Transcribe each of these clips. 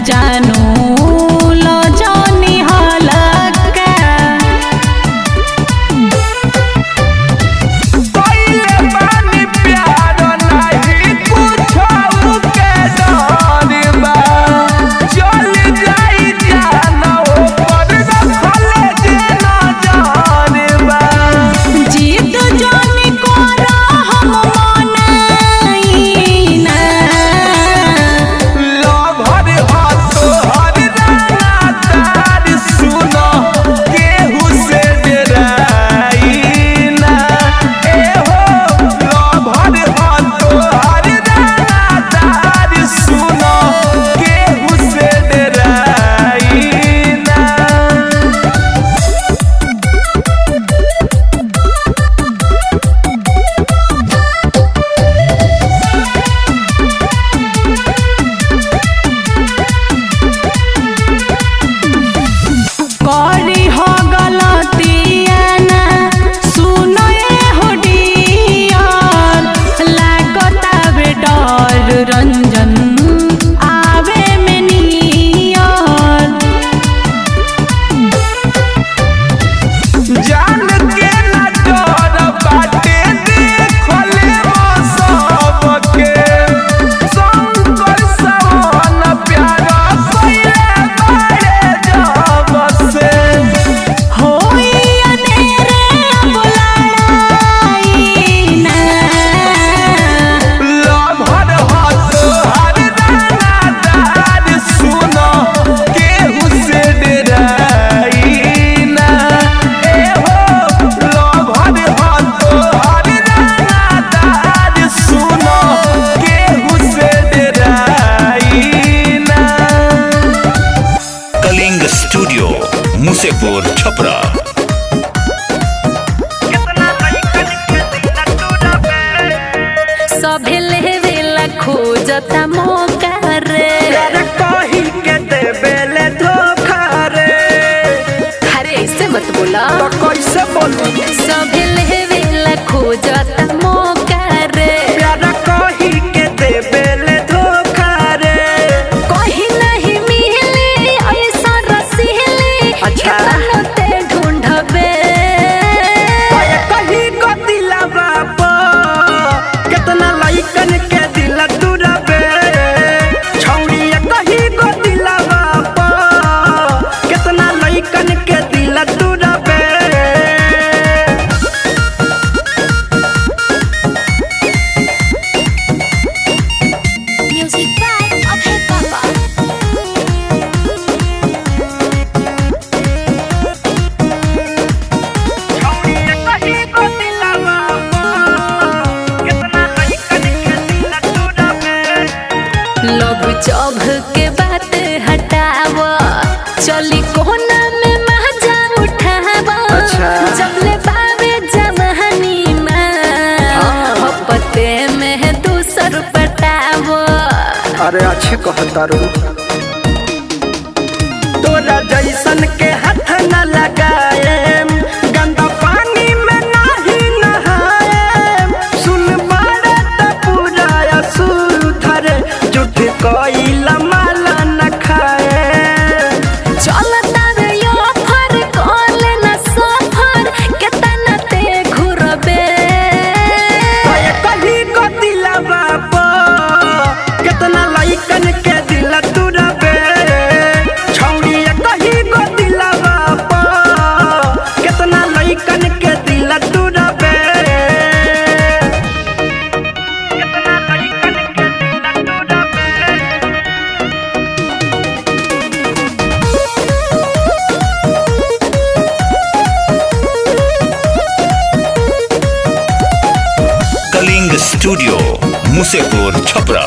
जानू लो जानी हालका पहिले बानी प्यार नहीं कुछो के डर बा चल जाई जाना ऊपर रखले जे नजर बा जीत जानी कोरा हम मनाई ना लभर हाथ हर रानादार सुनो केहू से डराई ना एहो लभर हाथ हर रानादार सुनो केहू से डराई ना। करी हो गलतिया ना सुनो ए हो डियर लागता बे डर रंजन आवे में नियर जान के ना डर बाटे देखले सबके शंकर सवन प्यार कइले बारे जब से होई अनेरे बुलाड़ाई ना लभर हाथ हर रानादार सुनो केहू से डराई ना एहो लभर हाथ हर रानादार सुनो केहू से डराई ना। कलिंग स्टूडियो मुसेपुर छपरा। सभे लेवेला खोजता मौका रे कही के देवेले धोखा रे अरे ऐसे मत बोला तो कैसे बोलू सभे लेवेला खोजता मौका रे प्यारा कही के देवेले धोखा रे कहीं नहीं मिली ऐसा रसीली अच्छा। केतनो ते ढूंढबे कही को दिलावा पो कितना लइकन के दिल तुरबे छौड़ी कही को दिलावा पो कितना लइकन के दिल तुरबे म्यूजिक बाय अभय पापा कही को दिलावा पो कितना लइकन के दिल तुरबे लोग चौभ के बात हटाव चली कोना में मजा उठाव अच्छा। जब ले पावे जवानी में हपते में दूसर पटाव अरे अच्छे कहतारू तोरा जैसन के हाथ न लगाए गंदा पानी में नहीं नहाए सुन बारे त पूरा असुधर झूठ कोइला माला न खाए चलता रे यो फर कोले न सफर केतना ते घुरबे तोय कही को दिलावा पो कितना लइकन के दिल तुरबे छौड़ी कही को दिलावा पो कितना लइकन के दिल तुरबे कितना लइकन के दिल तुरबे कलिंग स्टूडियो मुसेपुर छपरा।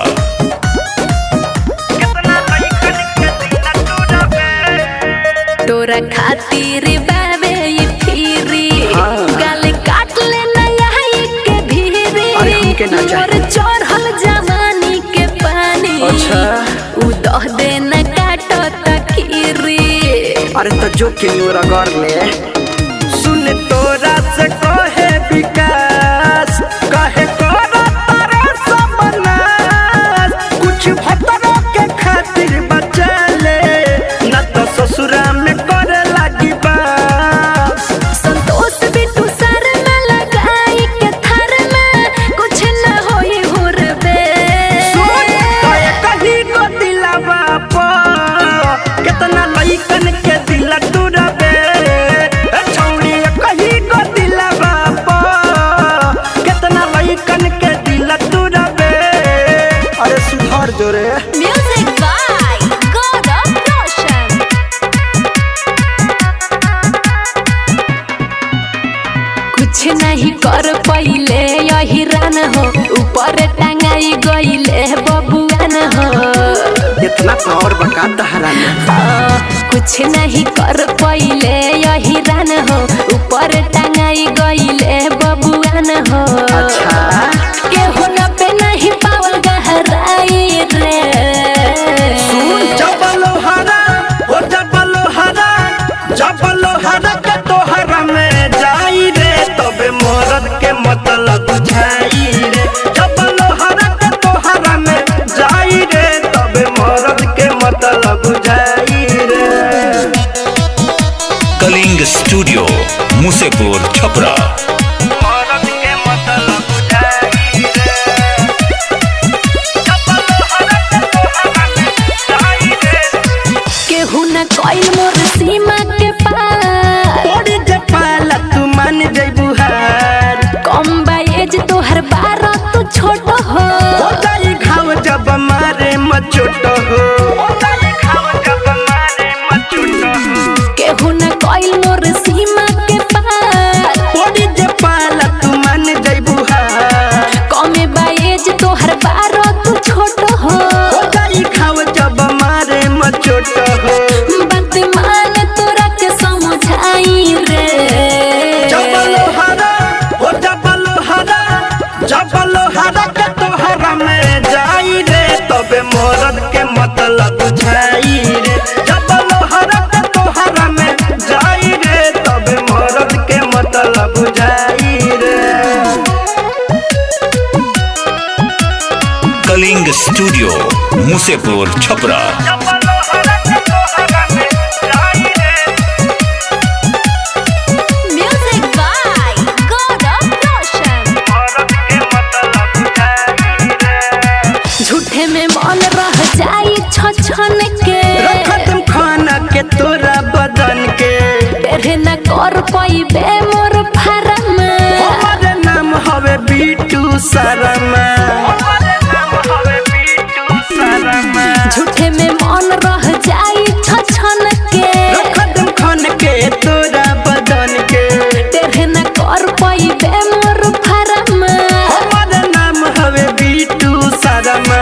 तोरा खातिर बाबे ये फिरी हाँ। गाल काट ले नया के भीरी अरे हमके ना चाहिए। और चढ़ल जवानी के पानी अच्छा। उ दह दे न काटो तखीरी अरे तो जो के रगड़ ले सुन तोरा से कहे विकास कहे करो तारा सब नाश कुछ भतरो के खातिर बचा कर पहिले यही रान हो ऊपर टांगाई गईले बबुआन हो इतना पावर बका दहरा कुछ नहीं कर पहिले यही रान हो ऊपर टांगाई गईले बबुआन हो अच्छा केहू न पे नहीं पावल गहराई रे जबलो हरा ओ जबलो हरा के तोहरा में जाई रे तबे मरद के मतलब बुझाई रे जबलो हरा के तोहरा में जाई रे तबे मरद के मतलब बुझाई रे। कलिंग स्टूडियो मुसेपुर छपरा। मरद के मतलब बुझाई रे जबलो हरा के तोहरा में जाई रे केहू न कोई मोर सीमा के पार तोड़ी जे पाला तू मान जइबू हार कम बाएज तोहर 12 तू छोट हो जाई घाव जब मारे मचोट हो केहू न कोई मोर सीमा के पार तोड़ी जे पाला तू मान जइबू हार कम बाएज तोहर 12 तू छोट हो जाई घाव जब मारे मचोट हो बात मान तोरा के समझाई रे जबलो हरा ओ जबलो हरा के तोहरा में जाई रे तबे मरद के मतलब बुझाई रे जबलो हरा के तोहरा में जाई रे तबे मरद के मतलब बुझाई रे। कलिंग स्टूडियो मुसेपुर छपरा। जबलो हरा के तोहरा में जाई रे म्यूजिक बाय गौरव रोशन मरद के मतलब बुझाई रे झूठे में मन रह जाई छछन के रखतम खाना के तोरा बदन के तेरे न कर पाइबे मोर फारम हमारे नाम हवे बीटू शर्मा झूठे में मन रह जाई छछन के रखतम खान के तोरा बदन के तेरे न कर पाइबे मोर फारम हमारे नाम हवे बीटू शर्मा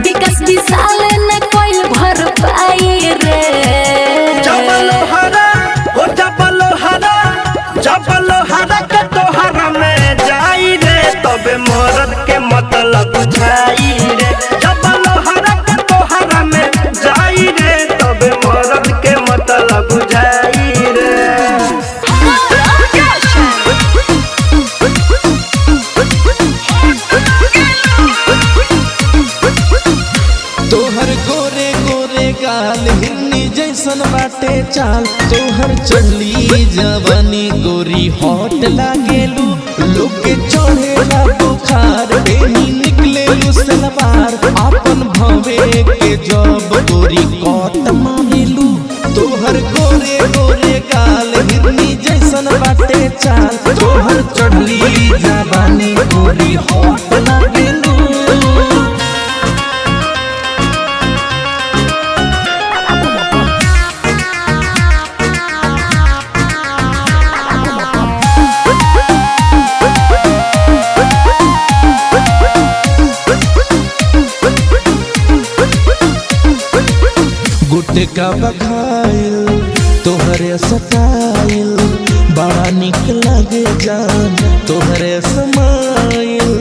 विकास विशाल न कोई भर पाई रे जबलो हरा ओ जबलो हरा के तोहरा में जाई रे तबे मरद के मतलब बुझाई रे जबलो हरा के तोहरा में जाई रे तबे मरद के मतलब बुझाई रे। तोहर गोरे गोरे गाल हिरनी जैसन बाटे चाल तोहर चढ़ली जवानी गोरी हॉट लागेलू लोग के चढ़ेला बुखार बेनी निकले सलवार अपन भवे के जब गोरी कट मारेलू तोहर गोरे गोरे गाल हिरनी जैसन बाटे चाल तोहर चढ़ली जवानी गोरी हॉट लागेलू। गुटका बखाइल तोहरे सताइल बड़ा निक लगे जान तोहरे समाइल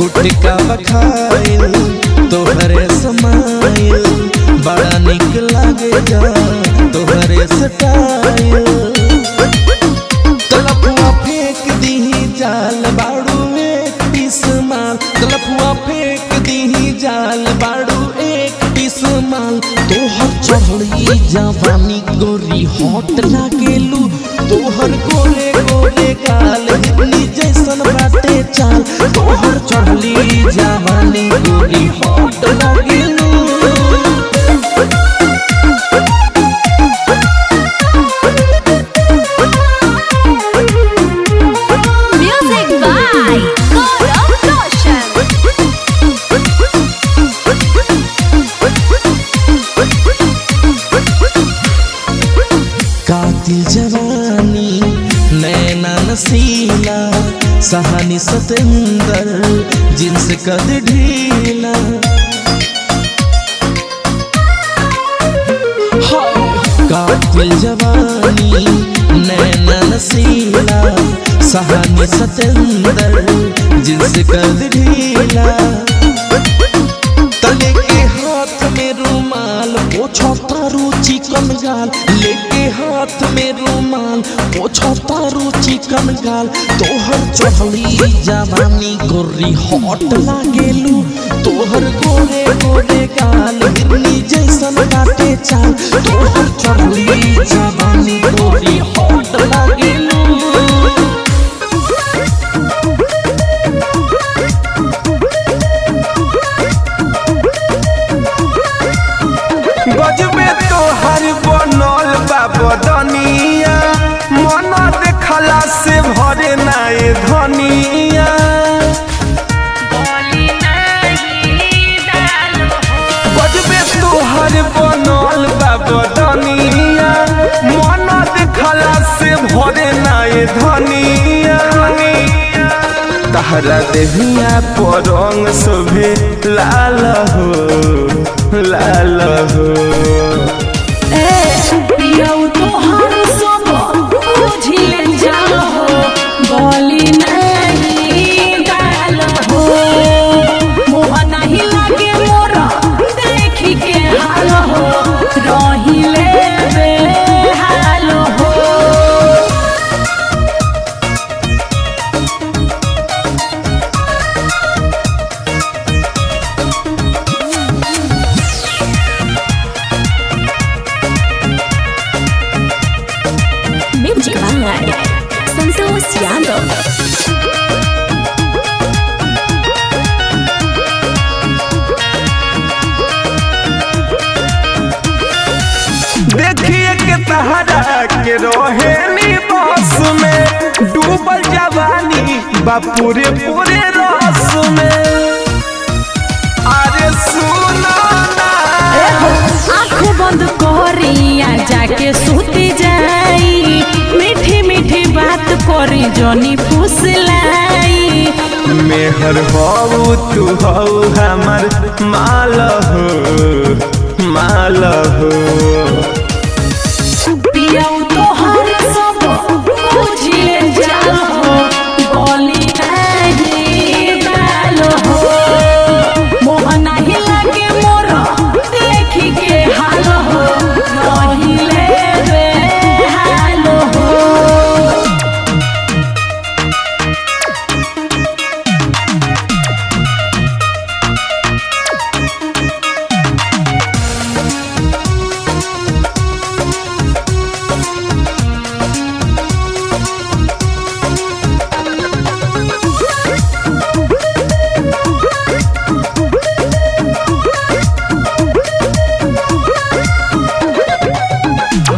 गुटका बखाइल तोहरे समाइल बड़ा निक लगे जान तोहरे सताइल तलपुआ फेंक दीही जाल बाड़ू एक पीस माल तलपुआ फेंक दीही जाल बाड़ू एक पीस माल तोहर चढ़ली जवानी गोरी हॉट लागेलू तोहर गोरे गोरे गाल हिरनी जैसन बाटे चाल तोहर चढ़ली जवानी गोरी हॉट लागेलू। म्यूजिक बाय गौरव रोशन कातिल सहानी सतेंद्र जिनसे कद ढीला कातिल जवानी नैना नसीला सहानी सतेंद्र जिनसे कद ढीला तले के हाथ में रुमाल पोछो तारू चिकन गाल लेके हाथ में रुमाल पोछो तारू चिकन गाल तोहर चढ़ली जवानी गोरी हॉट लागेलू तोहर गोरे गोरे गाल हिरनी जैसन काटे चाल तोहर चढ़ली जवानी गोरी हॉट लागेलू गजबे तोहर बनल बा बदनिया मन देखला से भरे नाए धनिया गजबे तोहर बनल बा बदनिया मन देखला से भरे नाए धनिया तहरा देहिया परंग शोभे लाल हो लाल हो पियौ तोहर सब बुझिए जाल हो बोली नहीं गाल हो मोह नहीं लागे मोरा देखी के हाल हो रहिले बेहाल हो Music Bangai Santos Yano देखिए के तहरा के रोहे नी बस में डूबल जवानी बापूरे पूरे रस में अरे सुनो ना आँख बंद करिया जाके सूती जाई मीठी मीठी बात करी जनी फुसलाई मेहर हो तू हो हमर माल हो पियौ तोहर सब बुझिए जाल हो बोली नहीं गाल हो मोह नहीं लागे मोरा देखी के हाल हो रहिले बेहाल हो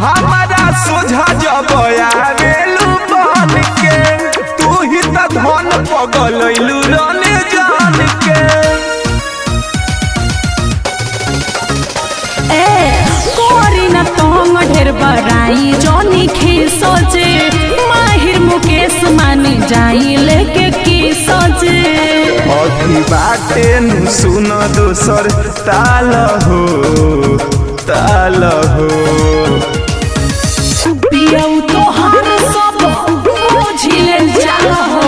हमारा सोझा जब आवेलू बन के तू ही त धन पगलैलू रने जान के कोरी न तोंग ढेर बराई जनी खिसजे माहिर मुकेश मान जाई लेके की सजे अथी बाटे नु सुन दोसर ताल हो पियौ तोहर सब बुझिए जाल हो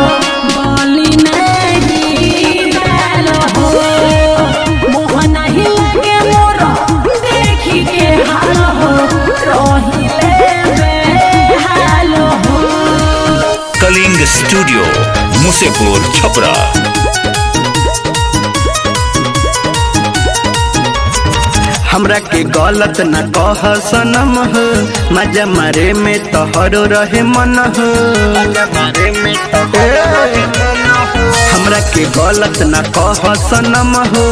बोली नहीं गाल हो मोह नहीं लागे मोरा देखी के हाल हो रहिले बेहाल हो कलिंग स्टूडियो मुसेपुर छपरा। हमरा के गलत न कह सनम हो मजा मारे में तोहरो रहे मन हो हमरा के गलत न कह सनम हो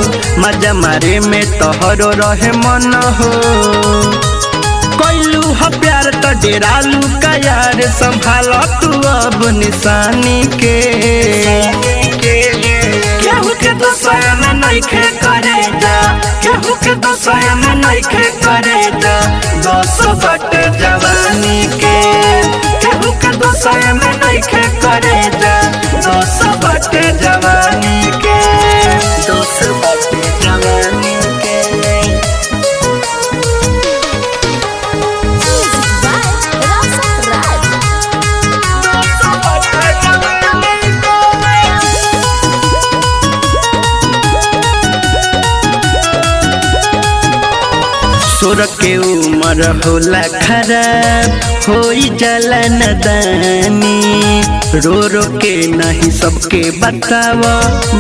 मजा मारे में तोहरो रहे मन हो कैलू ह प्यार त डेरालू का यार संभाल तू अब निशानी के केहू के दोसर में नइखे करे जा केहू के दोसर में नइखे करे जा दोस बट जवानी के केहू के दोसर में नइखे करे जा दोस सोर के उमर होला खराब होई जाला नदानी रो रो के नहीं सबके बताव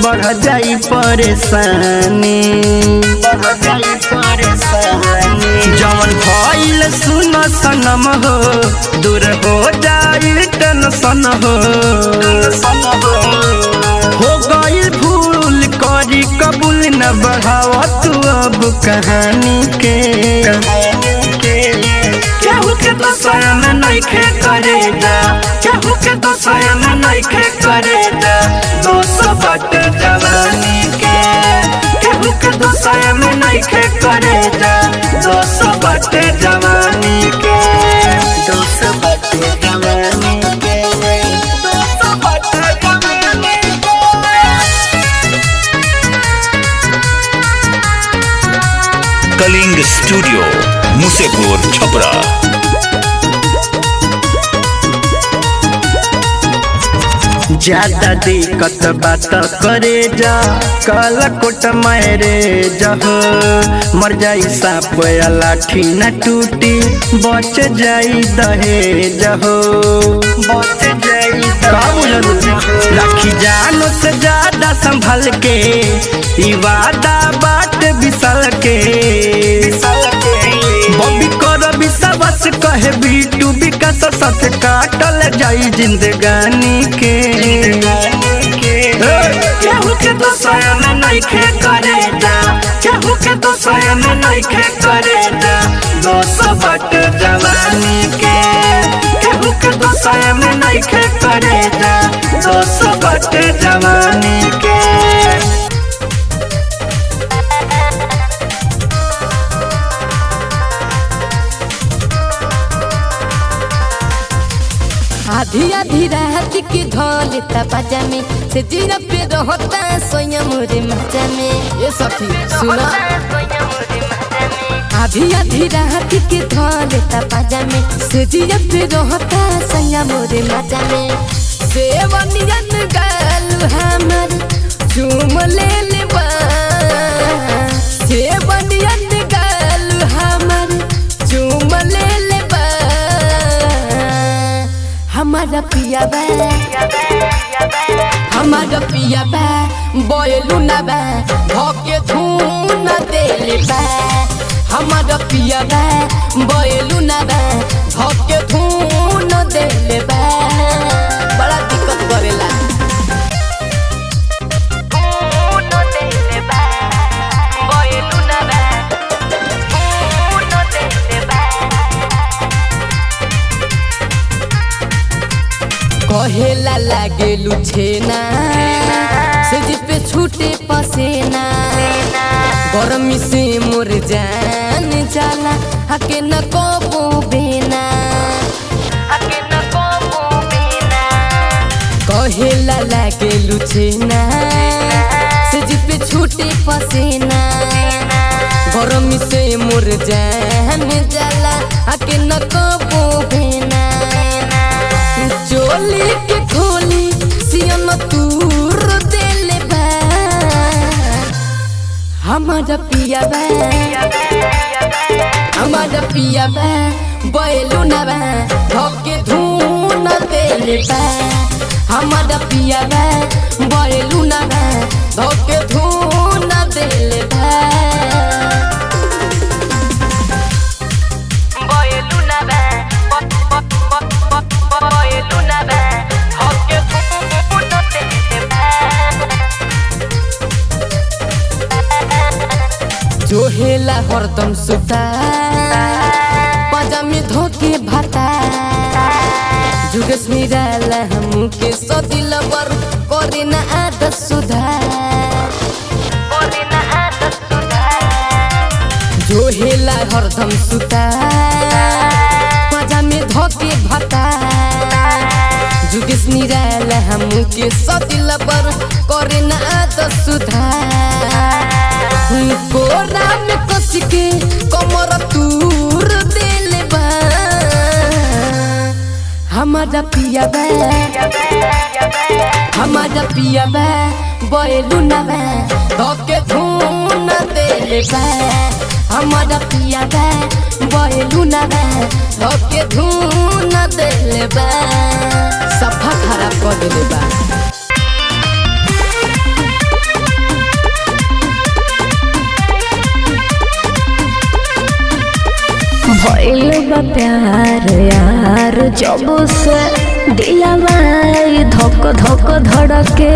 बढ़ जाई परेशानी जवन भइल सुन सनम हो दूर हो जाई टेंशन हो गई भूल करी कबूल न बढ़ाव तू अब कहानी के केहू के दोसर में नइखे करे जा केहू के दोसर में नइखे करे जा दोस्त बाटे जवानी के केहू के दोसर में नइखे करे जा दोस्त बाटे जवानी के दोस्त बाटे जवानी के दोस्त बाटे जवानी के कलिंग स्टूडियो मुसेपुर छपरा। ज्यादा दिक्कत बात करे जा कल कोट मेरे जहो मर जाई साप या लाठी न टूटी बच जाई दहे जहो बच जाई राखी जानो से ज्यादा संभल के ई वादा बात बिसल के बॉबी कर विश्वास कहे बीटू विकास साथ काटल जाई जिंदगानी के केहू के दोसर में नइखे करे जा केहू के दोसर में नइखे करे जा दोस्त बाटे जवानी के केहू के दोसर में नइखे करे जा दोस्त बाटे जवानी के आधी आधी रात के धोले तपजा में से जीरा पे रहता सोया मोरे मचा में ये सखी सुनो आधी आधी रात के धोले तपजा में से जीरा पे रहता सोया मोरे मचा में सेवनियन गाल हमर चूम ले लेबा सेवनियन गाल हमर चूम ले लेबा हमारा पिया बा बोलू ना बा भोके धून देले बा हमारा पिया बा बोलू ना बा भोके धून देले बा बड़ा दिक्कत करेला कहेला लागे लुछेना से पे छूटे पसेना गरमी से मोर जान जाला हके न को बेना कहेला लागे लुछेना से पे छूटे पसेना गरमी से मोर जान जाला हके न को बेना चोली के खोली सियन तूर देले बा हमारा पिया बा बैलू ना बा भोके धून देले बा हमारा पिया बा बैलू ना बा भोके धून देले बा जोहेला हरदम सुता पजामी धोके भाता जुगस निराला हमके सदिल बर करे न आदत सुधार जोहेला हरदम सुता पजामी धोके भाता जुगस निराला हमके सदिल बर करे न आदत सुधार कोरा में कस के कमर तूर देले बा हमारा पिया बा बैलू ना बा धोके धून देले देले बा हमारा पिया बा बैलू ना बा धोके धुन देले बा सफा खराब कर देले बा। भइल बा प्यार यार जब से दिलवा धक धक धड़के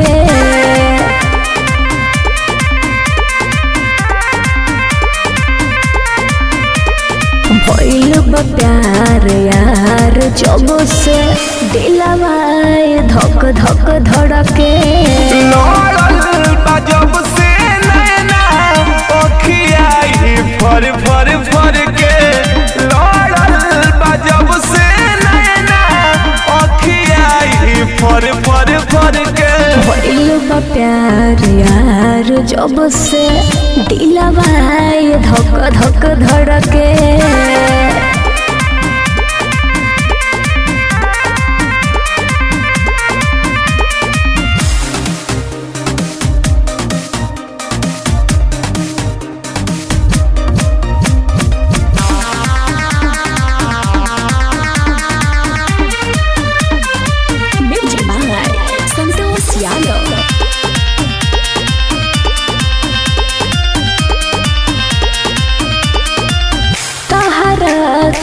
भइल बा प्यार यार जब से दिलवा धक धक धड़के लड़ल बा जब से नैना ओखिया फर फर फर के लड़ल बा जब से नैना ओखिया फर फर फर के भइल बा प्यार यार जब से दिलवा धक धक धड़के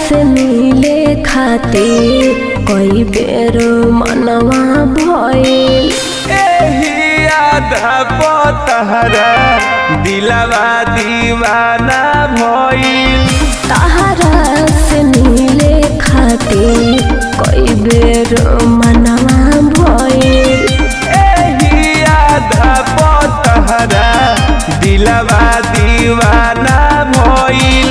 से मिले खातिर कई बेर मनवा भइल एही आधा पतहरा दिलवा दीवाना भइल तहरा से मिले खातिर कई बेर मनवा भइल एही आधा पतहरा दिलवा दीवाना भइल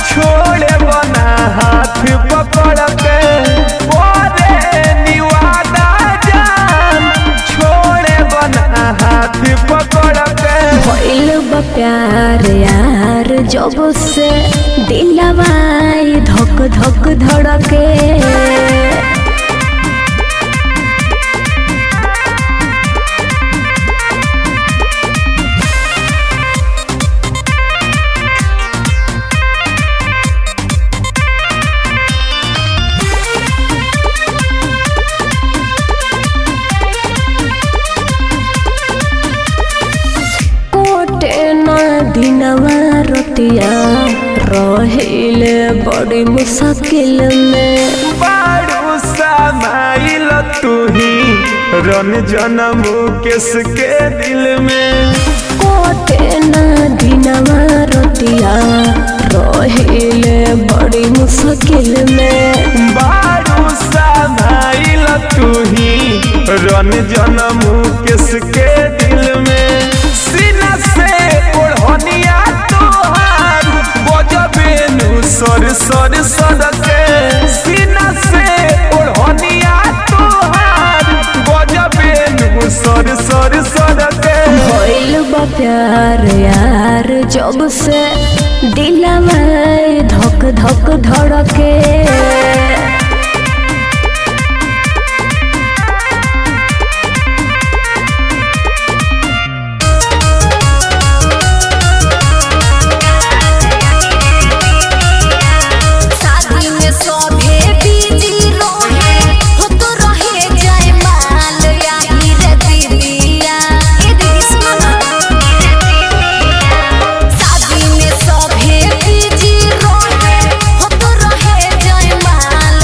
छोड़े बना हाथ पकड़ के बोले निवादा जान छोड़े बना हाथ पकड़ के भइल बा प्यार यार जब से दिलवा धक धक धड़के दिनवा रतिया रहिले बड़ी मुश्किल में बारू समाइल तुही रन जनम मुकेश के दिल में कोटे ना दिनवा रतिया रहिले बड़ी मुश्किल में बारू समाइल तुही रन जनम मुकेश के दिल में सीना से ओढ़निया तोहार बजबेनु सर सर सदके सीना से ओढ़निया तोहार बजबेनु सर सर सदके भइल बा प्यार यार जब से दिलवा धक धक धड़के शादी में सभे बीजी रहे हो तो रहे जयमाल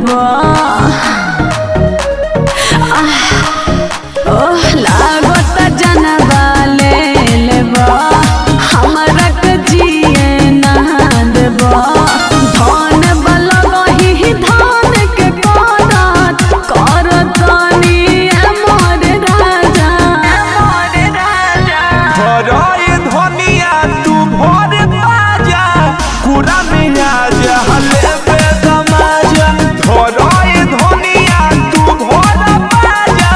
देबा ओह लागत जनबा ले लेबा हमरा के जिए ना देबा धन बला वही धान के करत करतनी मोर राजा भराए धनिया तू भर बाजा कुरा में आजा हले पे दमाजा भराए धनिया तू भर बाजा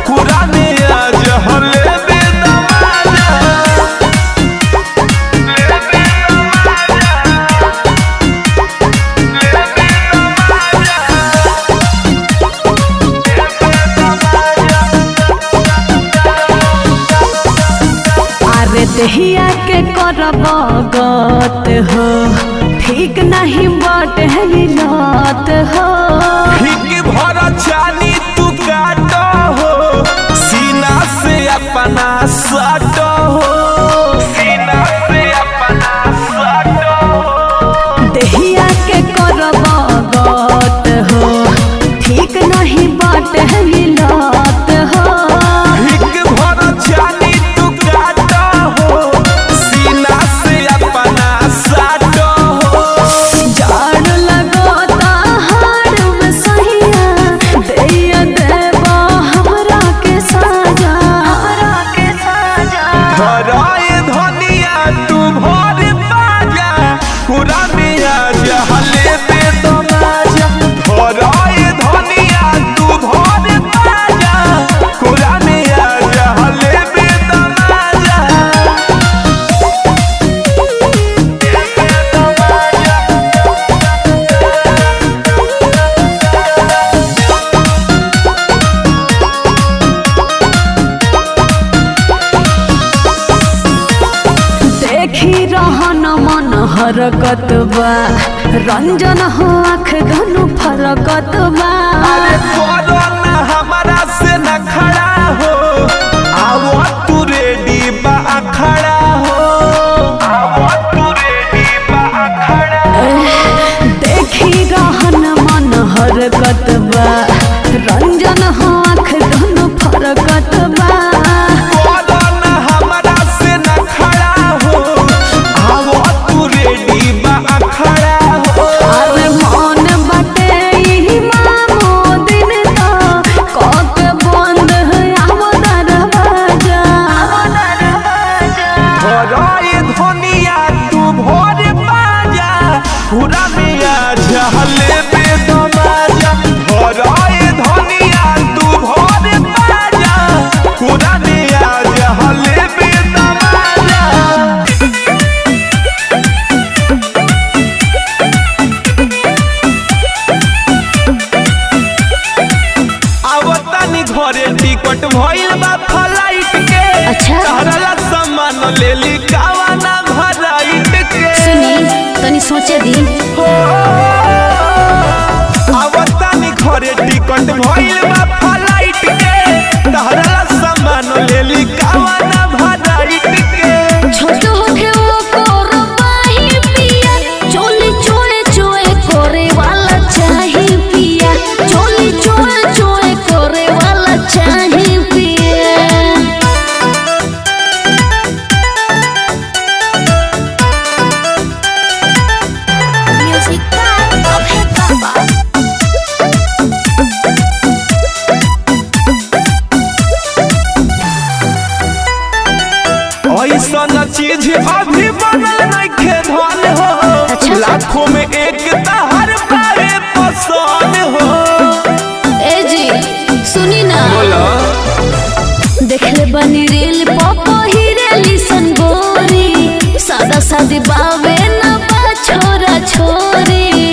कुरा में आजा हले पे दमाजा अरे दहिया के करब गत हो ठीक नहीं बट है लत हो हिक भर चानी तू काट हो सीना से अपना सट हो सीना से अपना सट हो दहिया के करब गत हो ठीक नहीं बट है लत हो हिक भर चानी तू काट हो सीना से अपना सट हो जाड़ लगोता हार में सहिया दैया देबा हमरा के साजा भराए धनिया तू भर बाजा कुरा में आजा हले पे दमाजा भराए धनिया तू भर बाजा कुरा में आजा हले पे दमाजा देखी रहन मन हरकत बा रंजन हो आँख धनु फरकत बा अरे करो ना हमारा से न खड़ा हो आवो तू रेडी बा अखड़ा हो आवो तू रेडी बा अखड़ा देखी रहन मन हरकत बा रंजन हो आँख धनु फरकत बा करो ना हमारा से न खड़ा हो आवो तू रेडी बा अखड़ा हो अरे मन बटे ई मामो दिन तो कक बंद है आवो दरवाजा भराए धनिया तू भर बाजा पूरा में आजा हले पे दमाजा भराए धनिया तू भर बाजा पूरा में आजा हले पे दमाजा आवतानी घरे टिकट भइल बा फ्लाइट के अच्छा। तहरा सामान ले ली कावाना भराइट के तनी सोचे दी हो आवतानी घरे टिकट भइल बा फ्लाइट के तहरा सामान ले ली कावाना भराइट के छोट होके वो करबाही पिया चोली चोए चोए करे वाला चाही पिया चोली चोए चोए करे वाला चाही पिया म्यूजिक का अभे बाबा ऐसा चीज अभी बनल नइखे धन हो लाखों में एक तहर बारे पसंद हो ए जी सुनी ना बोला देखले बनी रील पापा हिरेली संगोरी सादा सादी बावे ना बा छोरा छोरी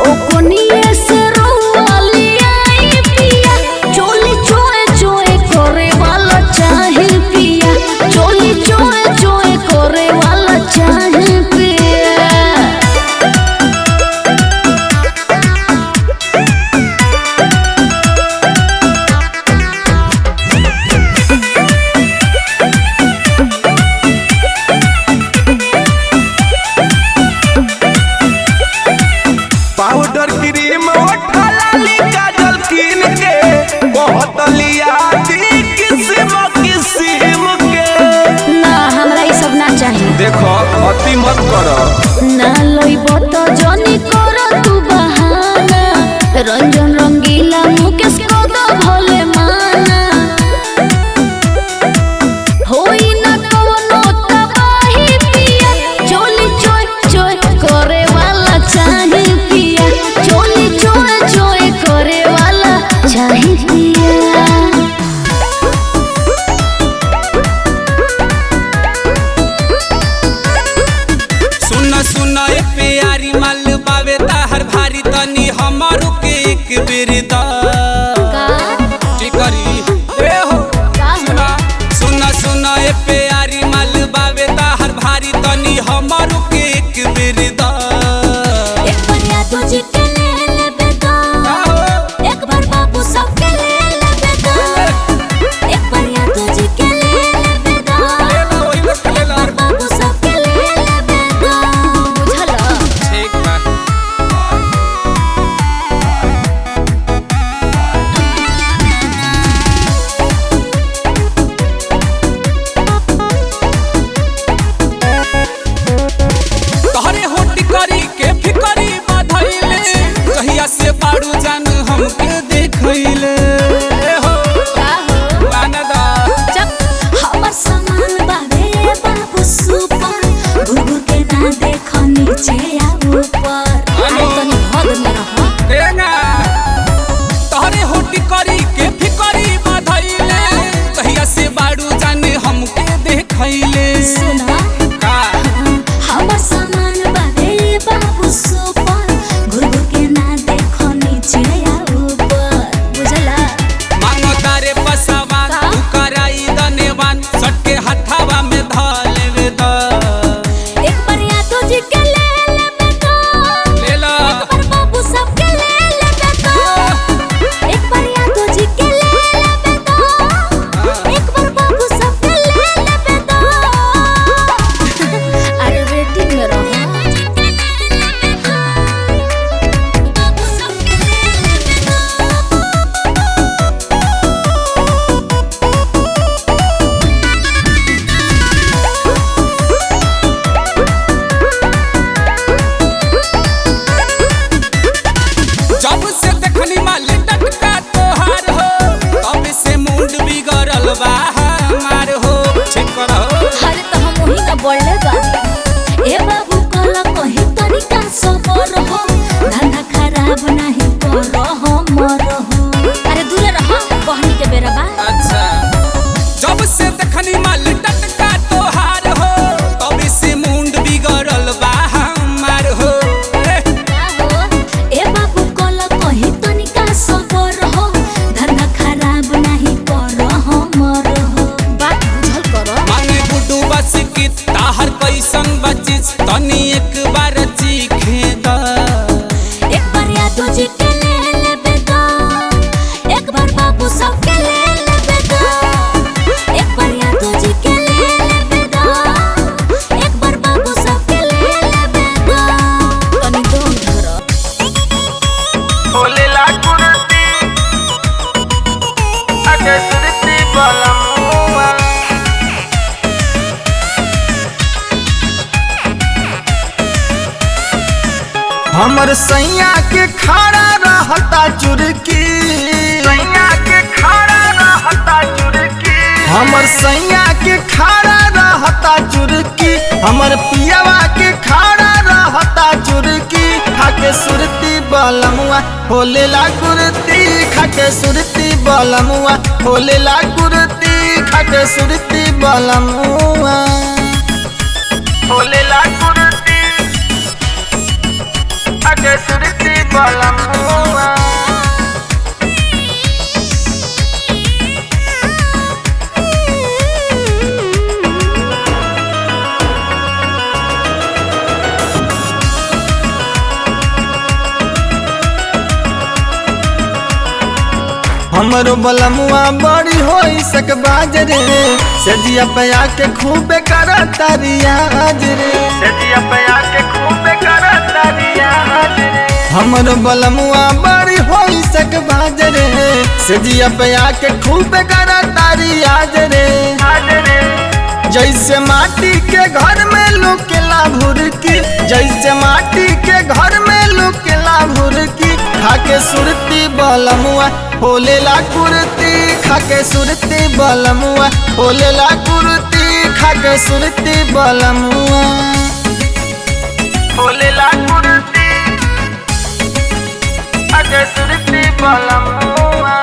ओ कोनिए से रोवाली आई पिया चोली चोए चोए करे वाला चाहे पिया चोली चोए चोए करे वाला चाहे पिया अति मत कर। ना लइब तो जनी कर तू बहाना, रंजन रंगीला मुकेश को दो भोले माना। होई ना कवनो तबाही पिया, चोली चोय चोय करे वाला चाही पिया, चोली चोय चोय करे वाला चाही पिया। सुना ए प्यारी माल बावे ताहर भारी तनी हमारो के एक बेर दा टिकरी ए हो सुना ए प्यारी माल बावे ताहर भारी तनी हमारो के एक बेर दा। एक बार याद तुझे के ले लेबे दा, एक बार बाबू सब के ले लेबे दा, एक बार याद तुझे के ले लेबे दा, एक बार बाबू सब के ले लेबे दा। बुझला ठीक बा। तोहरे होटी करी के फिकरी बाधइले, कहिया से बाड़ू जान हमके देखइले ए हो आनदा। जब हमर सामान बाबे बाबू सुपर, घुघु के ना देखो नीचे या ऊपर। अरे तनी हद में रह। देना तोहरे होटी करी के फिकरी बाधइले, कहिया से बाड़ू जान हमके देखइले। सुना का हमर सामान बाबे बाबू सुपर, घुघु के ना देखो नीचे या ऊपर। बुझला मांगो तारे पसावा तू कराई दनेवान, सटके हथावा में धलेवे द। एक बार या तुझे के ले लेबे दा, ले ला एक बार बाबू सब के ले लेबे दा, एक बार या तुझे के ले लेबे दा, एक बार बाबू सब के ले लेबे दा। अरे वेटिंग में रहो। बाबू सब के ले लेबे दा। जब से देखनी माल टटका तोहार हो, तब से मूड बिगड़ल बा हमार हो। ठीक करो अरे तो हम वही ना बोले बानी। ए बाबू कला कहीं तरीका सबर हो, धंधा खराब नहीं करो हमर हो। अरे दूर रहो, बहनी के बेरा बा। अच्छा जब से देखनी माल टटका तोहार हो, तब से मूड बिगड़ल बा हमार हो। का हो? ए बाबू कला कहीं तरीका सबर हो, धंधा खराब नहीं करो हमर हो। बात बुझल करो। माने गुड्डू बस की ताहर कैसन बचिस, तनी एक बार चीखे द। एक बार या तुझे के ले लेबे दा, एक बार बाबू सब के ले लेबे दा, एक बार या तुझे के ले लेबे दा, एक बार बाबू सब के ले लेबे दा। तनी दम धर। भोले ला कुर्ती आके सुरती बलमुआ। हमर सैया के खाड़ा रहता चुरकी, सैया के खाड़ा रहता चुरकी, हमर सैया के खाड़ा रहता चुरकी, हमर पियावा के खाड़ा रहता चुरकी। खाके सुरती बलमुआ होले ला कुर्ती, खाके सुरती बलमुआ होले ला कुर्ती, खाके सुरती बलमुआ होले ला कुर्ती खाके सुरती बलमुआ। हमरो बलमुआ बड़ी होई सक बाजरे, सजिया पया के खूबे करता रियाज रे, सजिया पया के खूबे करता रियाज रे। हमरो बलमुआ बड़ी होई सक बाजरे, सजिया पया के खूबे करता रियाज रे। जैसे माटी के घर में लुकेला भुरकी, जैसे माटी के घर में लुकेला भुरकी, खाके सुरती बलमुआ होलेला कुर्ती, खाके सुरती बलमुआ होलेला कुर्ती, खाके सुरती बलमुआ होलेला कुर्ती, खाके सुरती बलमुआ।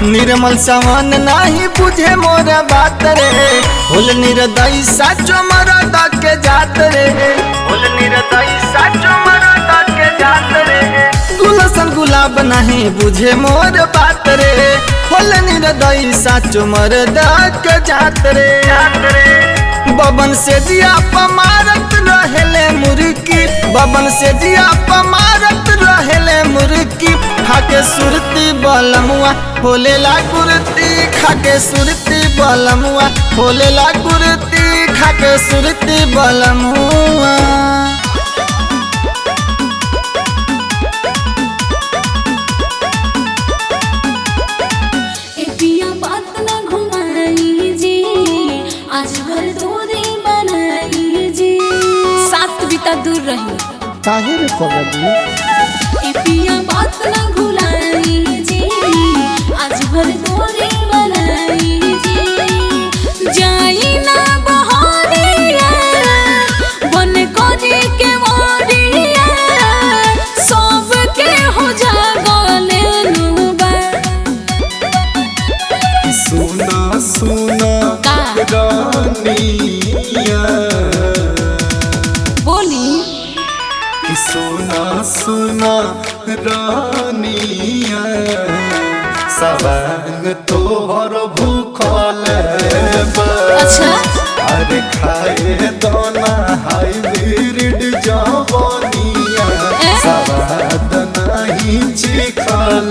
निर्मल सावन नाही बुझे मोर बात रे, होल निर्दयी साचो मरद के जात रे, होल निर्दयी साचो मरद के जात रे। गुलशन गुलाब नहीं बुझे मोर बात रे, होल निर्दयी साचो मरद के जात रे। बबन से जिया पमारत रहेले मुर्की, बबन से जिया पमारत रहेले मुर्की, खाके सुरती बलमुआ होलेला कुर्ती, खाके सुरती बलमुआ होलेला कुर्ती, खाके सुरती बलमुआ। दूर रही काहे रे पगली, ए पिया बात ना भुलाई जी, आज भर तोरे बनाई जी। जाई ना बहारिया बन कोरी के मोरिया, सब के हो जागले नुबा। सुना सुना रानिया, सुना सुना रानिया, सवांग तोहर भूखल बा। अच्छा अरे खाए दोना हाइब्रिड जवानिया, सवाद नहीं चिखल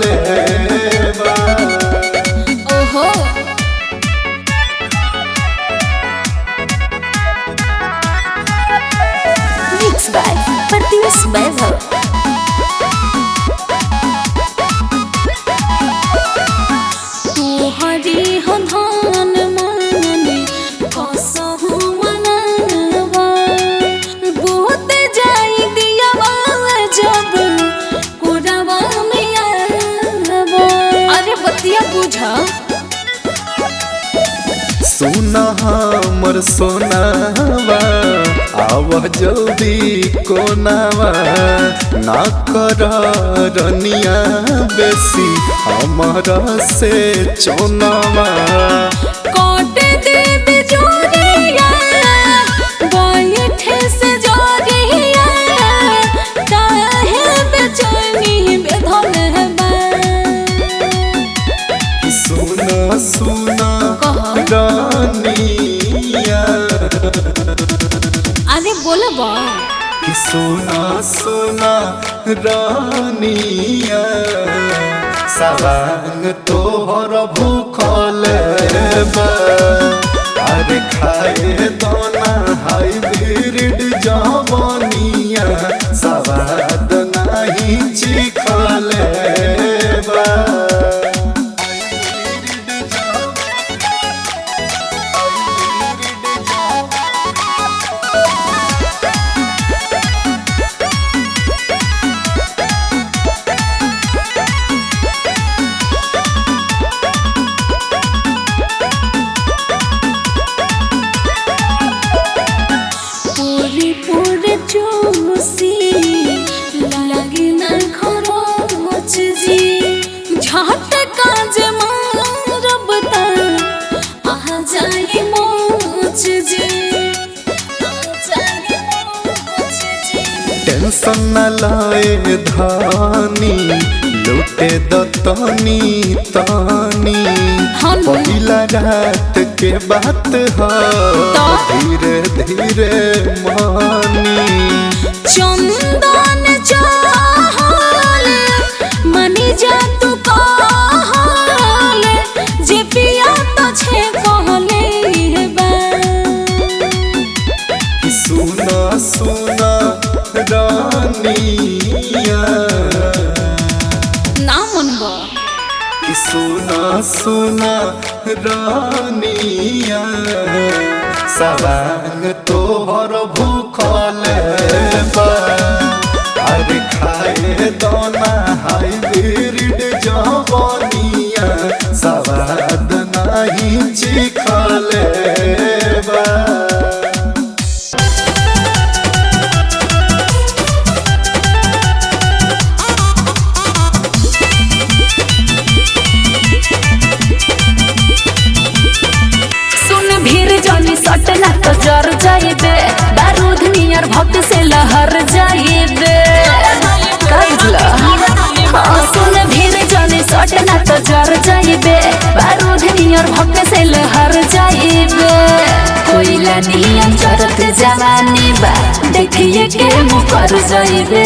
बा। ओहो मिक्स बाय प्रत्युष वैभव। तोहरी हो धान माने कसहु मनावा, बहुत जाई दियावा जब कोरावा में आवा। अरे बतिया बुझा सुना हमर सोनावा, आव जल्दी कोनावा, ना कर रनिया बेसी हमारा से चोनावा। काट दे बिजोरिया बैठे से जोरिया, काहे बेचैनी बेधल बा। सुना सुना रानिया, अरे बोलो बा। सुना सुना रानिया, सवांग तोहर भूखल बा। अरे खाए दोना हाइब्रिड जवानिया, सवाद नहीं चिखल बा। टेंशन न लाए धानी, लूटे दतनी तानी, पहिला रात के बात है धीरे धीरे मानी। चंदन चाहल मनी जा तू कहल, जे पिया तो छे कहले बा। मनबा कि सुना सुना रानिया सवांग तोहर भूखल बा अरे खाए दोना हाइब्रिड जवानिया सवाद नहीं चिखल बा सटना तो जर जाइबे बारूद नियर भक्त से लहर जाइबे काइला सुन भीर जाने सटना तो जर जाइबे बारूद नियर भक्त से लहर जाइबे कोयला नियन चरत जवानी बा देखिए के मुकर जाइबे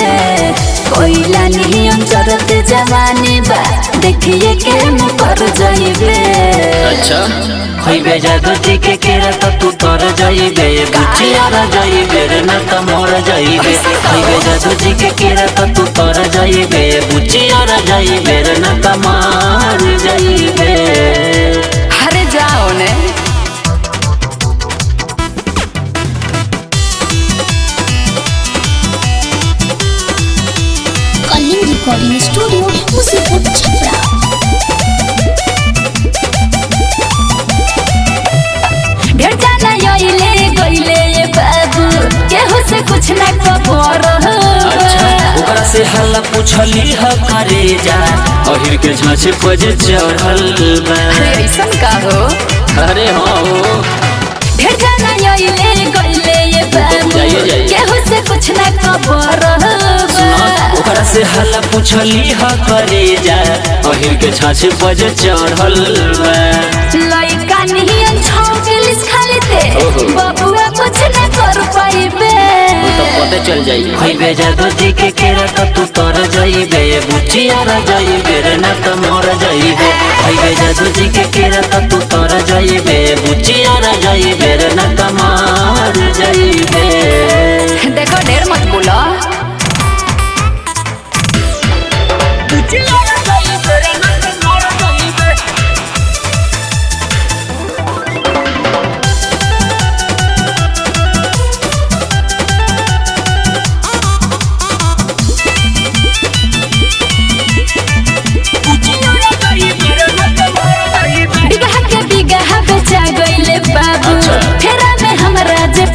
कोयला नियन चरत जवानी बा देखिए के मुकर जाइबे अच्छा खइबे जादू जी के केरा तो तू तर जाइबे बुचियारा जाइबे रे ना त मर जाइबे खइबे जादू जी के केरा तो तू तर जाइबे बुचियारा जाइबे रे ना त मर जाइबे अरे जाओ ने कलिंग रिकॉर्डिंग स्टूडियो मुसीबत छपरा ढेर जाना योइले गइले ये बाबू केहू से कुछ ना खबर अच्छा ओकरा से हल्ला पूछली ह करे जा अहिर के झांचे पजे चढ़ल बा अरे ऐसन का हो अरे हां ढेर जाना योइले गइले ये बाबू केहू से कुछ ना खबर ओकरा से हल्ला पूछली ह करे जा अहिर के झांचे पजे चढ़ल बा लइका नियन छौंकेलिस खालिते बबुआ कुछ ना कर पाइबे तो पते चल जाई खइबे जादू जी के केरा तो तू तर जाइबे बुचियारा जाइबे रे ना त मर जाइबे खइबे जादू जी के केरा तो तू तर जाइबे बुचियारा जाइबे रे ना त मर जाइबे देखो ढेर मत बोलो बुचियारा जाइबे रे ना त मर जाइबे बिगहा के बिगहा बेचा गइले बाबू फेरा में हमरा जे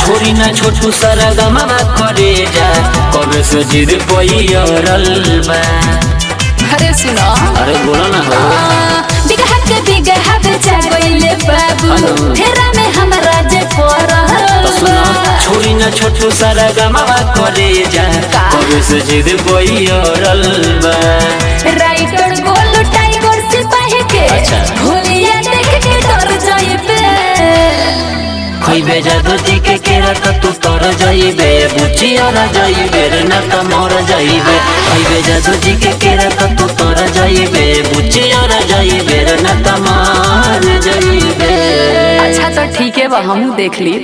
छोरी ना छोटू सारा गमा करे जा कबे से जिद पइरल बा अरे सुनो अरे बोलो ना हो बिगहा के बिगहा बेचा गइले बाबू फेरा में हमरा जे तो सुनो छोरी ना छोटू सारा गमा करे जा कबे से जिद पइरल बा राइटर गोलू टाइगर सिपाही के अच्छा। भोलिया देख के डर जाइबे खइबे जादू जी के केरा तो तू तर जाइबे बुचियारा जाइबे रे ना त मर जाइबे खइबे जादू जी के केरा तो तू तर जाइबे बुचियारा जाइबे रे ना त मर जाइबे अच्छा तो ठीक है बा हम देख ली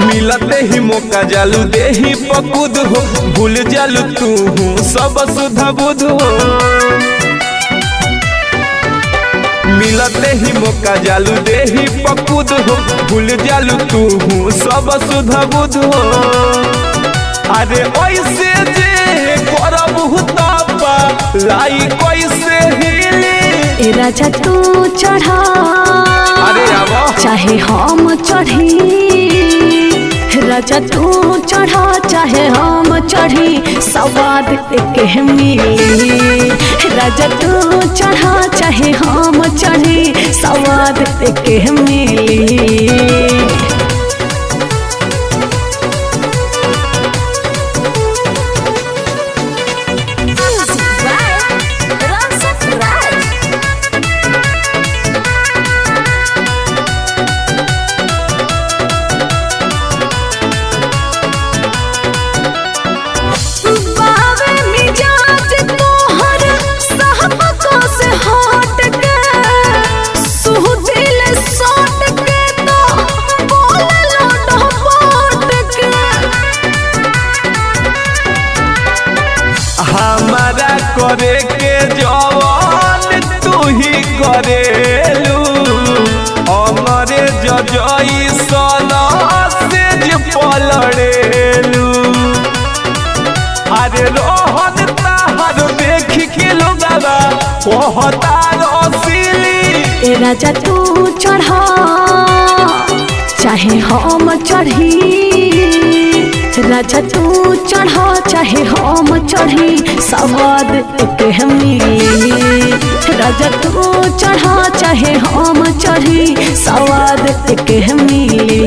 मिलते ही मौका जालू दे ही पकुद हो भूल जालू तू सब सुधा बुध हो मिलते ही मौका जालू दे ही पकुद हो भूल जालू तू सब सुधा बुध हो अरे ऐसे जे करब तापा लाई कैसे हिली ए राजा तू चढ़ा अरे आवा चाहे हम चढ़ी राजा तू चढ़ा चाहे हम चढ़ी सवाद के मिली राजा तू चढ़ा चाहे हम चढ़ी सवाद के मिली बावे मिजाज तोहर सहबको से हट के सुदिल सट के तो ऐसन सेज पलड़ेलू अरे रोहन ताहर देख के लोगवा कहता रसीली ए राजा तू चढ़ा चाहे हम चढ़ी राजा तू चढ़ा चाहे हम चढ़ी सवाद एक मिली राजा तू चढ़ा चाहे हम चढ़ी सवाद एक मिली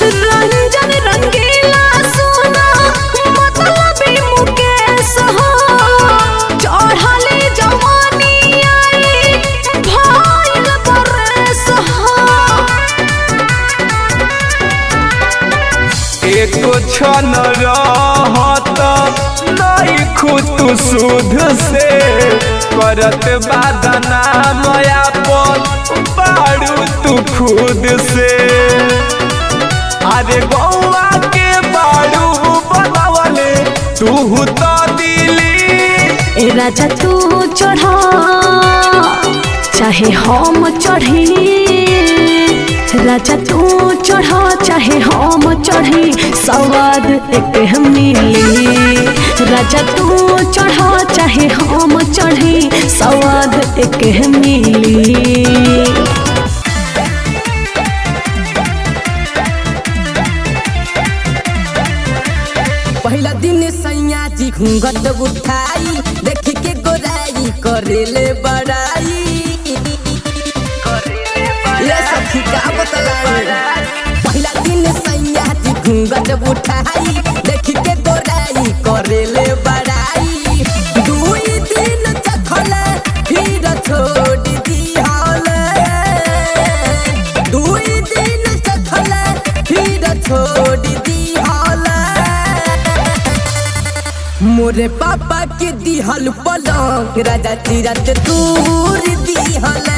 रंजन रंगीला सोना मतलबी मुकेश हो चढ़ले जवानी आई भाईल बरस हो एको क्षण रहत नहीं खुद सुध से करत बादना मायापन बाड़ू तू खुद से अरे गौआ के बाड़ू बनावले तू तो दिली ए राजा तू चढ़ा चाहे हम चढ़ी राजा तू चढ़ा चाहे हम चढ़ी सवाद एक मिली राजा तू चढ़ा चाहे हम चढ़ी सवाद एक मिली पहला दिन सैया जी घूंघट उठाई देख के गोराई करेले बड़ाई ये सखी का बतलाई पहला दिन सैया जी घूंघट उठाई देख के गोराई करेले बड़ाई दुई दिन चखले फिर छोड़ दिहले दुई दिन चखले फिर छोड़ दिहले मोरे पापा के दिहल पलंग राजा चिरत दूर दिहल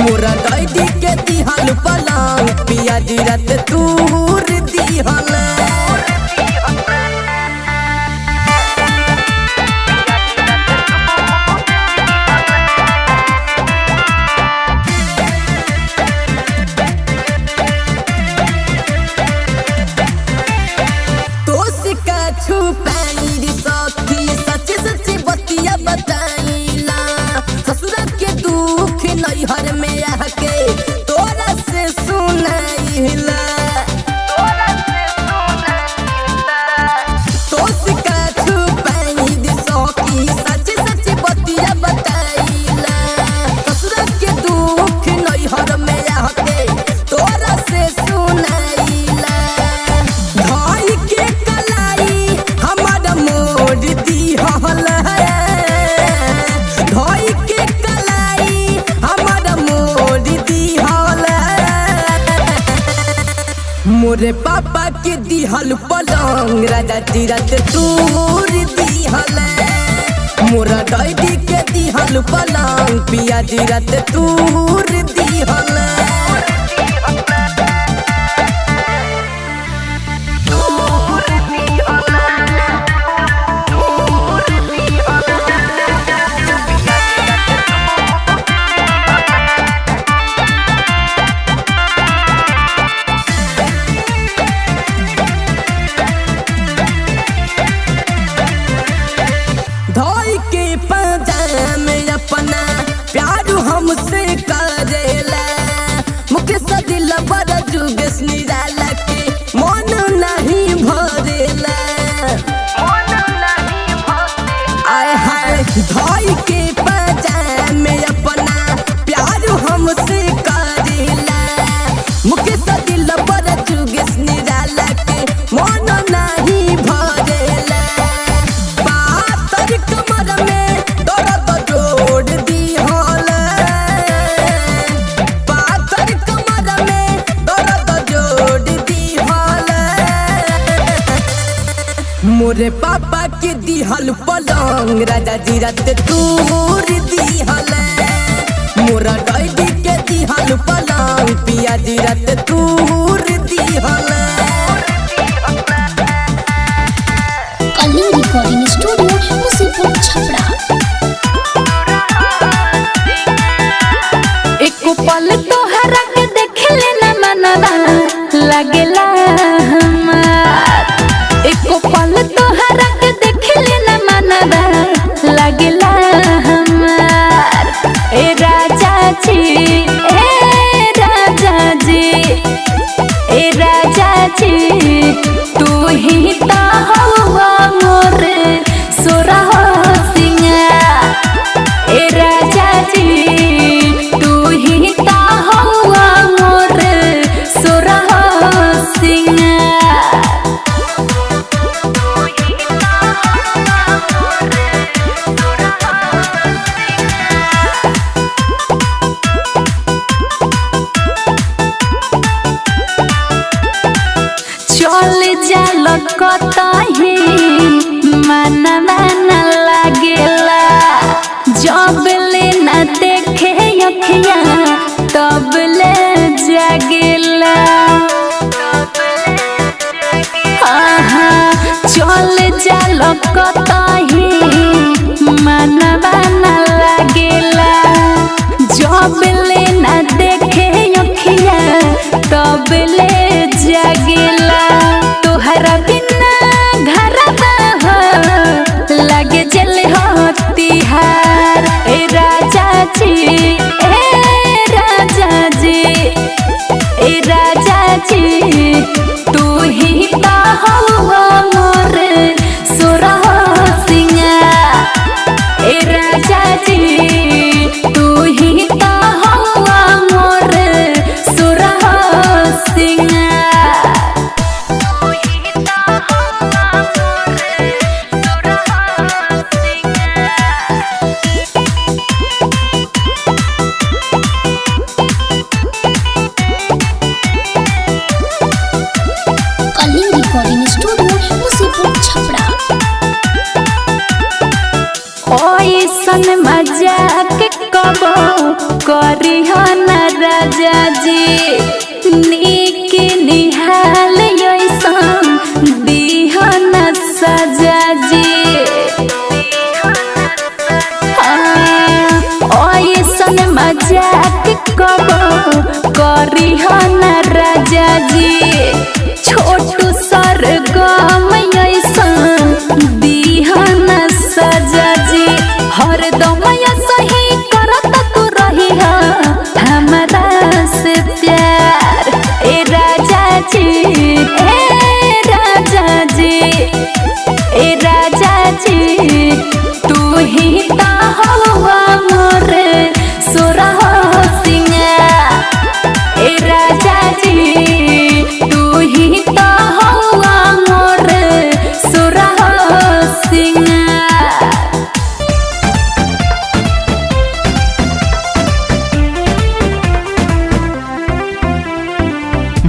मोरा दैडी के दिहल पलंग पिया जिरत दूर दिहल छुपाई सखी सच सच बतिया बताइला ससुर के दुख नैहर में आके तोरा से सुनाइला तोसिका छुपाई सखी सच सच बतिया बताइला ससुर के दुख नैहर में आके तोरा से सुनाइला भाई के कलाई हमारा मोड़ दिहल धोई के कलाई हमारा मोड़ दिहल मोरे पापा के दिहल पलंग राजा चिरत दूर दिहल मोरा दैडी के दिहल पलंग पिया जिरत दूर दिहल धोई के पंजाम अपना प्यार हमसे करेला मुकेश दिल बड़ा जुगेश निराला के मन नहीं भरेला आय हाय धोई के पंजाम अपना प्यार हमसे करेला मुकेश दिल बड़ा जुगेश निराला के मन नहीं भरेला कमर में दर्द जोड़ दिहल पातर कमर में दर्द जोड़ दिहल मोरे पापा के दिहल पलंग राजा जिरत दूर दिहल मोरा दैडी के दिहल पलंग पिया जी रात तूर दिहल। Kalinga recording studio Musipur Chhapra. एको पल तोहरा के देखले न मनवा लागेला हमार। एको पल तोहरा के देखले न मनवा लागेला हमार। ए राजा जी ए राजा जी ए राजा जी तू ही तो हवा मोर सोरह सिंगार। ए राजा जी तू ही तो हवा मोर सोरह सिंगार। चल जाल कतही मनवा न लागेला। जब ले न देखे अखिया तब ले जागेला। चल जाल कतही मनवा न लागेला। जब ले न देखे अखिया तब ले जागेला। तोहरा बिना घरवा हो लगे जल हो तिहार। ए राजा जी ए राजा जी ए राजा जी तू ही तो हवा मोर सोरह सिंगार। ए राजा जी तू ही तो हवा मोर सोरह सिंगार। Kalinga recording studio Musipur Chhapra. ओइसन मजाक कबो करिह न राजा जी। नीक निहाल ओइसन दिह न सजा जी। ओइसन मजाक कबो करिह न राजा जी। छोटू सरगम ऐसन दिह न सजा जी। हरदम सही करत तू रही हमरा से प्यार। ए राजा जी ए राजा जी ए राजा जी तू ही तो हवा मोर सोरह सिंगार। ए राजा जी तू ही तो हवा मोर सोरह सिंगार।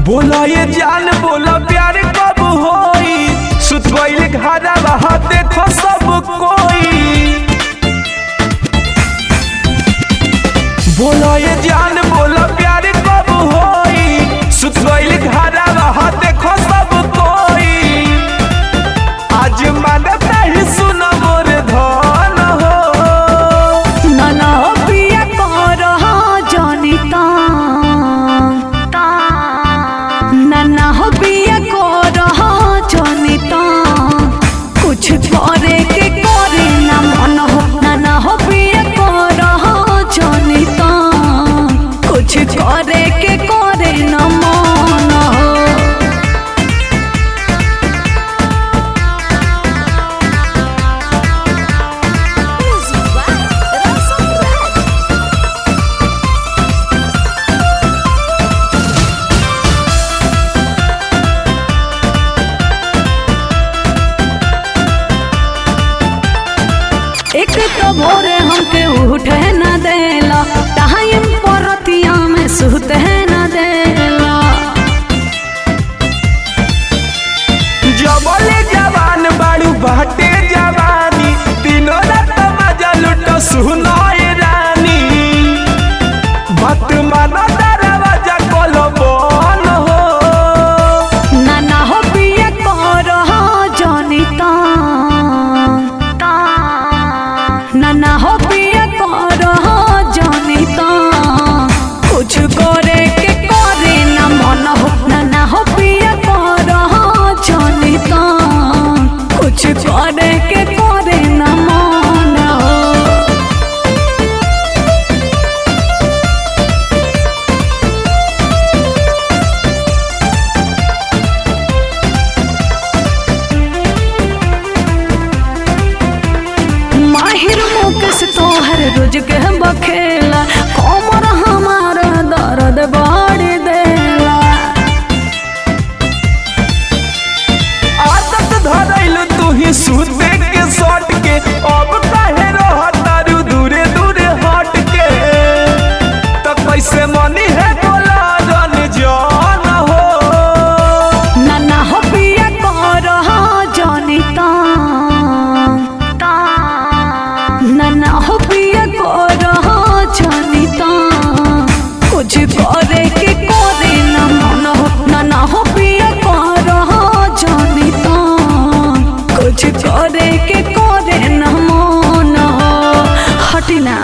बोला ये जान बोला प्यार कब होई। सुतवैल घरवा देखो सब कोई। बोला ये जान बोला प्यार कब होई। सुतवैल घरवा देखो सब कोई। आज मानत नहीं सुना मोर धन हो। नाना पिया करह जनिता नाना हो पिया करह जनिता। कुछ करे के करे ना मन हो। नाना हो पिया करह जनिता। कुछ करे के करे ना मन हो। एक तो भोरे हमके उठे न देला। टाइम पर रतिया में सुते न देला। जबले जवान बाड़ू बाटे जवानी। तीनों रात मजा लुटो सुनो रानी। बात माना सूते के सट के अब काहे रहतारू दूरे दूरे हट के तो कैसे मनी है बोला रन जान हो ना हो पिया कर जानी ना हो पिया कर जानी कुछ करे के करे ना मन हो ना हो पिया कर जानी कुछ करे के करे ना मन हो हटी ना।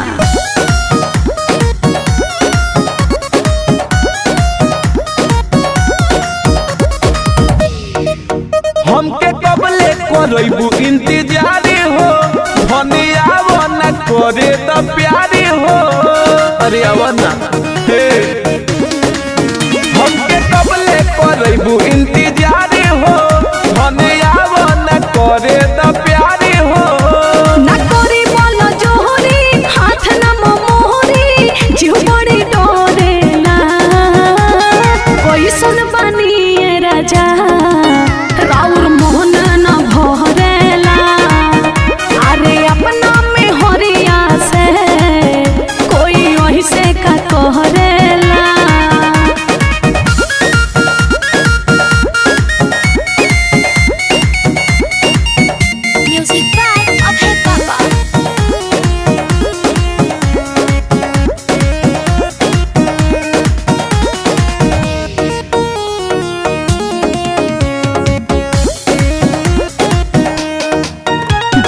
हमके कबले करबू इंतजार हो धनिया न करे त प्यारी हो अरे आवना हे हमके कबले करबू इंतजार हो धनिया न करे त प्यारी हो ना करी बोलो जोहरी हाथ ना मोहरी जीव बड़ी डोरेला कोई सुन बनी राजा राउर मोहन न भरेला अरे अपना में हरिया से कोई वही से का कहरेला। म्यूजिक बाय अभय पापा।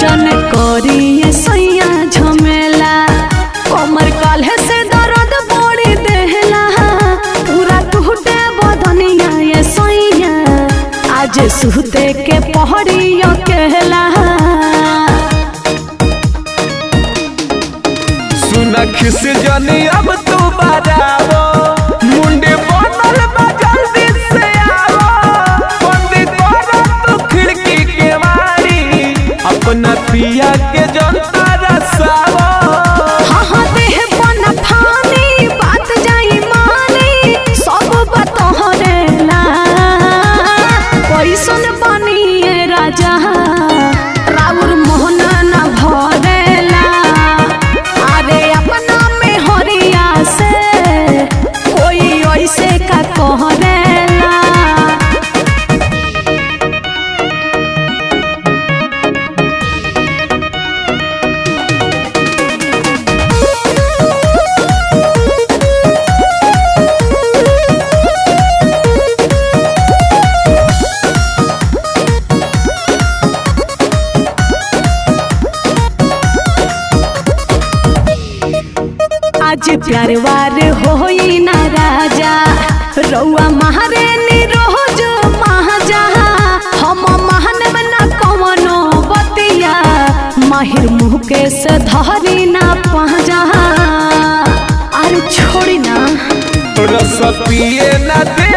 जन करिए सैया झमेला कमर काल्हे से दर्द बड़ी देहला पूरा टूटे बदनिया ये सैया आज सुते के पहड़िया कहला। सुन खिस जनी अब तू बजावो मुंडे बनल बा जल्दी से आवो बंदी करो तू खिड़की के मारी अपना पिया के जनता रसावो हाँ हाँ देह बन फानी बात जाई मानी सब बतहरेला कोई सुन बनी राजा राउर मोहन न भरेला अरे अपना में हरिया से कोई ऐसे का कहरेला। आज प्यार वार होई ना राजा रउआ महारे रोज महाजा हम महानव न कवनो बतिया माहिर मुँह के से धरी ना पहजा अरे छोड़ी ना रस पिए न दे